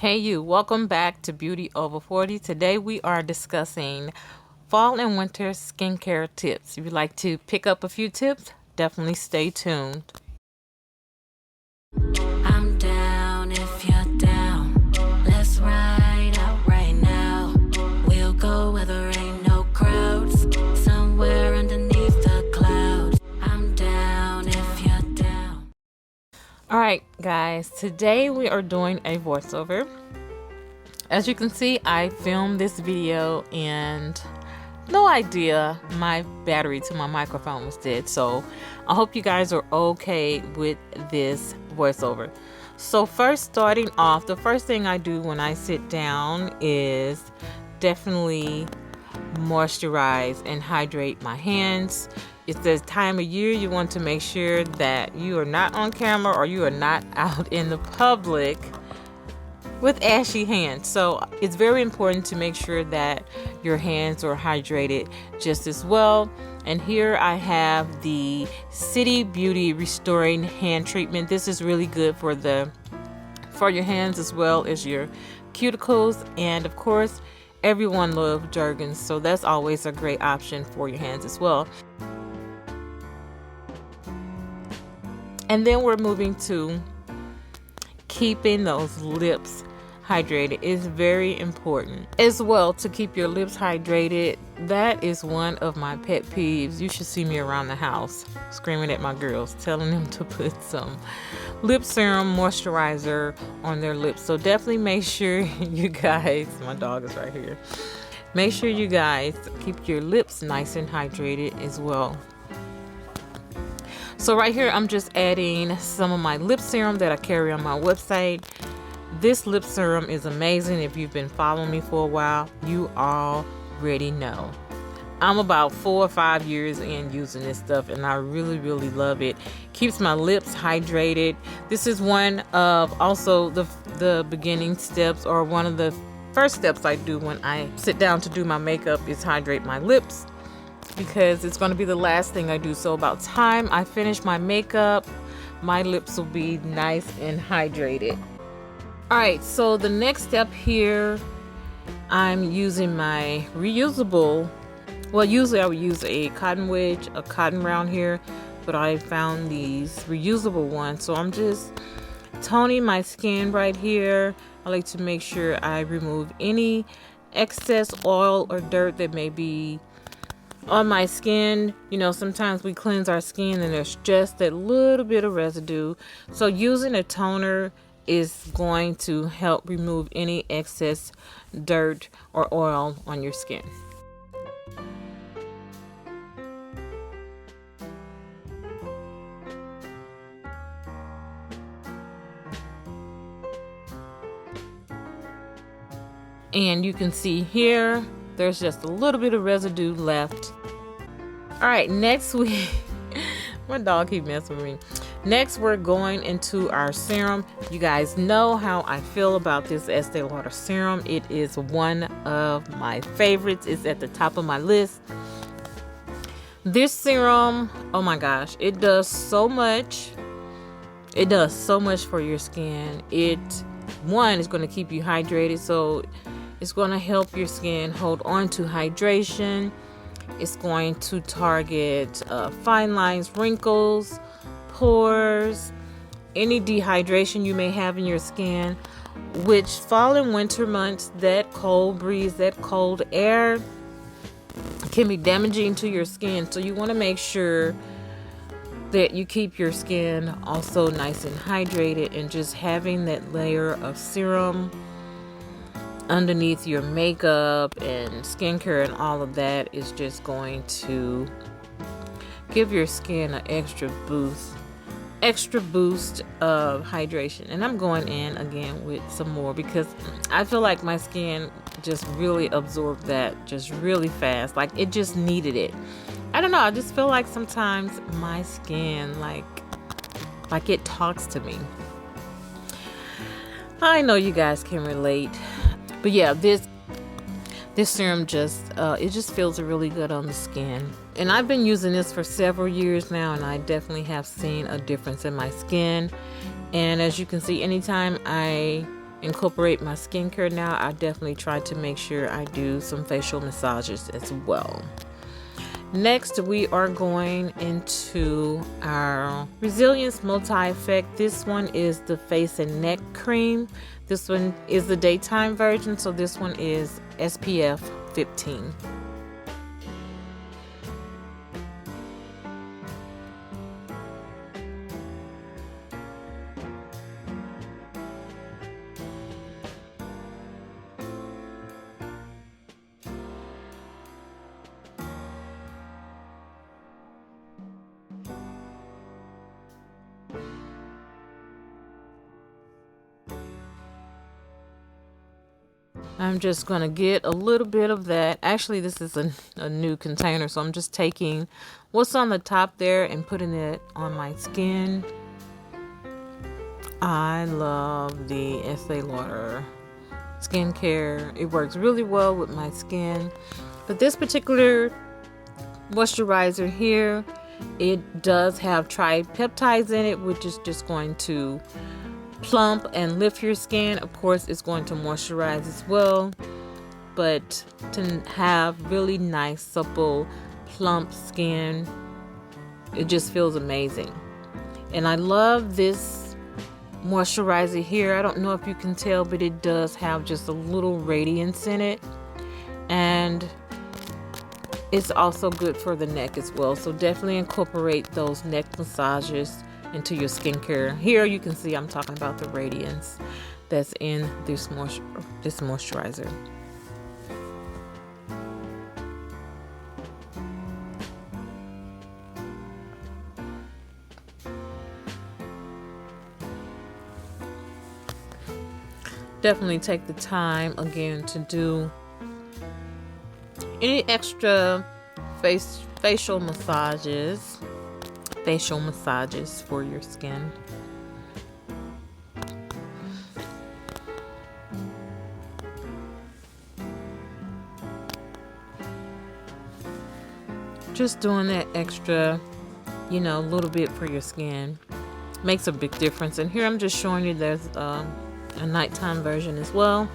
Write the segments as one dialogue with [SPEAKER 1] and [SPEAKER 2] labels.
[SPEAKER 1] Hey you, welcome back to Beauty Over 40. Today we are discussing fall and winter skincare tips. If you'd like to pick up a few tips, definitely stay tuned.
[SPEAKER 2] I'm down if you're down. Let's ride out right now. We'll go where there ain't no crowds, somewhere underneath the clouds. I'm down if you're down.
[SPEAKER 1] Alright guys, today we are doing a voiceover. As you can see, I filmed this video and no idea my battery to my microphone was dead. So I hope you guys are okay with this voiceover. So first, starting off, the first thing I do when I sit down is definitely moisturize and hydrate my hands. It's the time of year you want to make sure that you are not on camera or you are not out in the public with ashy hands. So it's very important to make sure that your hands are hydrated just as well. And here I have the City Beauty Restoring Hand Treatment. This is really good for your hands as well as your cuticles, and of course everyone loves Jergens, so that's always a great option for your hands as well. And then we're moving to keeping those lips hydrated. It's very important as well to keep your lips hydrated. That is one of my pet peeves. You should see me around the house screaming at my girls, telling them to put some lip serum moisturizer on their lips. So definitely make sure you guys, my dog is right here, make sure you guys keep your lips nice and hydrated as well. So right here I'm just adding some of my lip serum that I carry on my website. This lip serum is amazing. If you've been following me for a while, you already know. I'm about 4 or 5 years in using this stuff and I really love it. Keeps my lips hydrated. This is one of also the beginning steps, or one of the first steps I do when I sit down to do my makeup is hydrate my lips, because it's going to be the last thing I do. So about time I finish my makeup, my lips will be nice and hydrated. Alright, so the next step here, I'm using my reusable, well usually I would use a cotton wedge, a cotton round here, but I found these reusable ones. So I'm just toning my skin right here. I like to make sure I remove any excess oil or dirt that may be on my skin. You know, sometimes we cleanse our skin and there's just that little bit of residue. So using a toner is going to help remove any excess dirt or oil on your skin. And you can see here there's just a little bit of residue left. All right, next my dog keep messing with me. Next, we're going into our serum. You guys know how I feel about this Estee Lauder serum. It is one of my favorites. It's at the top of my list. This serum, oh my gosh, it does so much. It does so much for your skin. One is going to keep you hydrated, so it's going to help your skin hold on to hydration. It's going to target fine lines, wrinkles, pores, any dehydration you may have in your skin, which fall and winter months, that cold breeze, that cold air can be damaging to your skin. So you want to make sure that you keep your skin also nice and hydrated, and just having that layer of serum underneath your makeup and skincare and all of that is just going to give your skin an extra boost of hydration. And I'm going in again with some more because I feel like my skin just really absorbed that just really fast. Like it just needed it. I don't know, I just feel like sometimes my skin like it talks to me. I know you guys can relate, but yeah, this serum just it just feels really good on the skin. And I've been using this for several years now, and I definitely have seen a difference in my skin. And as you can see, anytime I incorporate my skincare now, I definitely try to make sure I do some facial massages as well. Next, we are going into our Resilience Multi-Effect. This one is the face and neck cream. This one is the daytime version, so this one is SPF 15. I'm just going to get a little bit of that. Actually, this is a new container, so I'm just taking what's on the top there and putting it on my skin. I love the Estee Lauder skincare. It works really well with my skin. But this particular moisturizer here, it does have tripeptides in it, which is just going to plump and lift your skin. Of course, it's going to moisturize as well, but to have really nice, supple, plump skin, it just feels amazing. And I love this moisturizer here. I don't know if you can tell, but it does have just a little radiance in it, and it's also good for the neck as well. So definitely incorporate those neck massages into your skincare. Here you can see I'm talking about the radiance that's in this moisturizer. Definitely take the time again to do any extra facial massages for your skin. Just doing that extra, a little bit for your skin makes a big difference. And here I'm just showing you there's a nighttime version as well.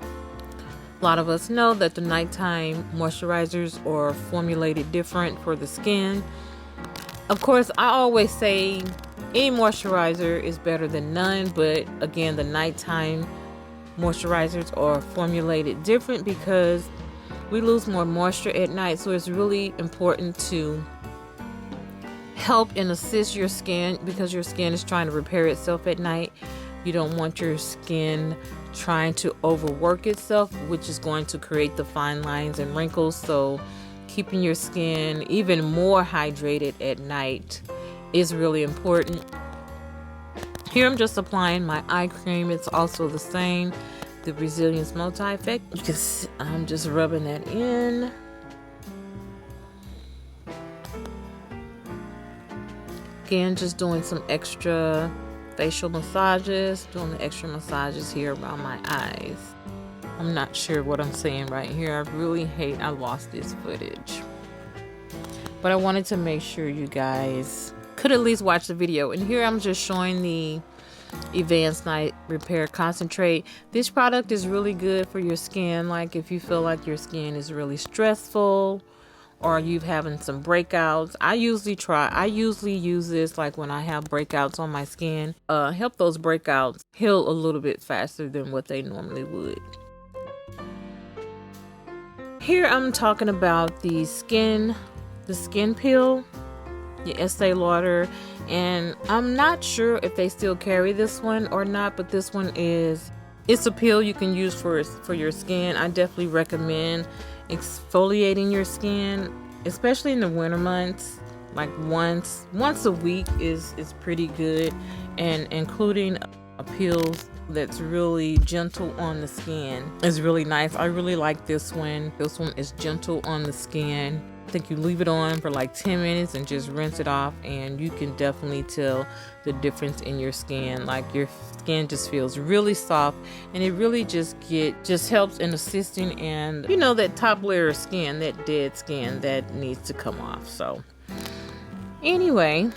[SPEAKER 1] A lot of us know that the nighttime moisturizers are formulated different for the skin. Of course, I always say any moisturizer is better than none, but again, the nighttime moisturizers are formulated different because we lose more moisture at night, so it's really important to help and assist your skin because your skin is trying to repair itself at night. You don't want your skin trying to overwork itself, which is going to create the fine lines and wrinkles. So keeping your skin even more hydrated at night is really important. Here I'm just applying my eye cream. It's also the same, the Resilience Multi-Effect. You can see I'm just rubbing that in. Again, just doing some extra facial massages, doing the extra massages here around my eyes. I'm not sure what I'm saying right here. I really hate I lost this footage. But I wanted to make sure you guys could at least watch the video. And here I'm just showing the Advanced Night Repair Concentrate. This product is really good for your skin. Like if you feel like your skin is really stressful or you're having some breakouts. I usually use this like when I have breakouts on my skin. Help those breakouts heal a little bit faster than what they normally would. Here I'm talking about the skin peel, the Estee Lauder, and I'm not sure if they still carry this one or not, but this one it's a peel you can use for your skin. I definitely recommend exfoliating your skin, especially in the winter months. Like once a week is pretty good, and including a peel that's really gentle on the skin is really nice. I really like this one. This one is gentle on the skin. I think you leave it on for like 10 minutes and just rinse it off, and you can definitely tell the difference in your skin. Like your skin just feels really soft, and it really just helps in assisting and that top layer of skin, that dead skin that needs to come off. So anyway,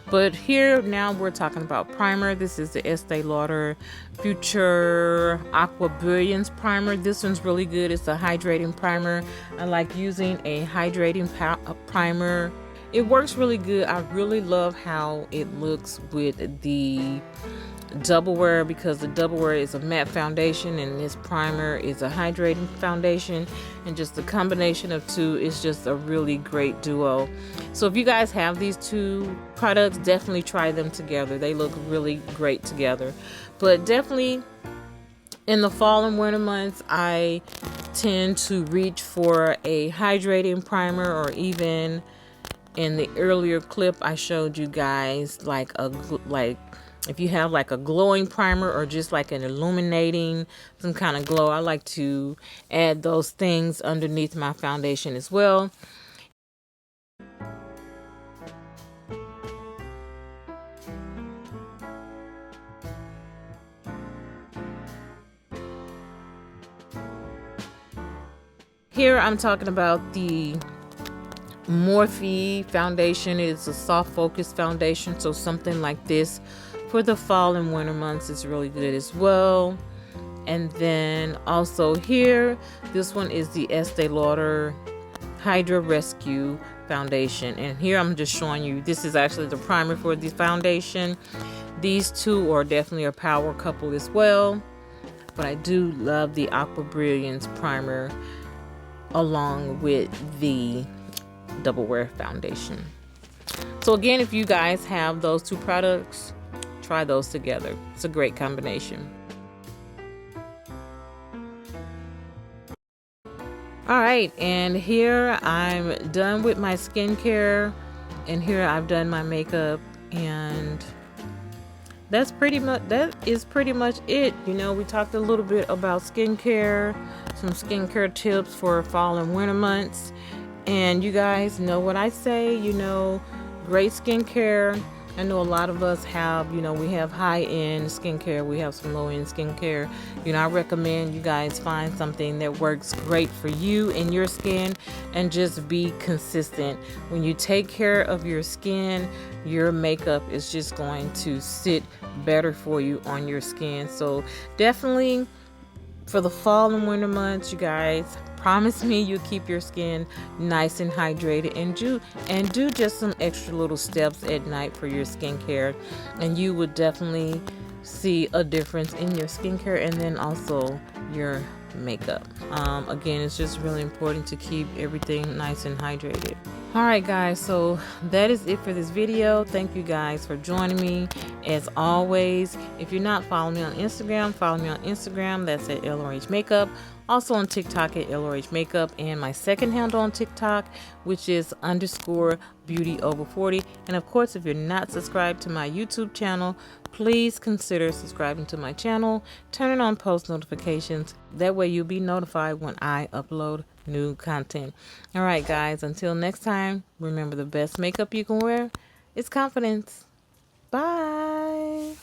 [SPEAKER 1] But here now we're talking about primer. This is the Estee Lauder Future Aqua Brilliance Primer. This one's really good. It's a hydrating primer. I like using a hydrating primer. It works really good. I really love how it looks with the double wear, because the double wear is a matte foundation and this primer is a hydrating foundation, and just the combination of two is just a really great duo. So if you guys have these two products, definitely try them together. They look really great together. But definitely in the fall and winter months, I tend to reach for a hydrating primer, or even in the earlier clip I showed you guys like if you have like a glowing primer or just like an illuminating, some kind of glow, I like to add those things underneath my foundation as well. Here I'm talking about the Morphe foundation. It's a soft focus foundation, so something like this for the fall and winter months is really good as well. And then also here, this one is the Estee Lauder Hydra Rescue foundation, and here I'm just showing you, this is actually the primer for the foundation. These two are definitely a power couple as well, but I do love the Aqua Brilliance primer along with the double wear foundation. So again, if you guys have those two products, try those together. It's a great combination. All right, and here I'm done with my skincare, and here I've done my makeup, and that is pretty much it. You know, we talked a little bit about skincare, some skincare tips for fall and winter months. And you guys know what I say, you know, great skincare. I know a lot of us have, you know, we have high-end skincare, we have some low-end skincare. You know, I recommend you guys find something that works great for you and your skin, and just be consistent. When you take care of your skin, your makeup is just going to sit better for you on your skin. So definitely for the fall and winter months, you guys, promise me you keep your skin nice and hydrated, and do just some extra little steps at night for your skincare, and you would definitely see a difference in your skincare and then also your makeup. Again, it's just really important to keep everything nice and hydrated. Alright guys, so that is it for this video. Thank you guys for joining me. As always, if you're not following me on Instagram, follow me on Instagram. That's at LRHMakeup. Also on TikTok at LRHMakeup, and my second handle on TikTok, which is _beauty_over40. And of course, if you're not subscribed to my YouTube channel, please consider subscribing to my channel, turning on post notifications. That way you'll be notified when I upload new content. All right, guys, until next time, remember, the best makeup you can wear is confidence. Bye.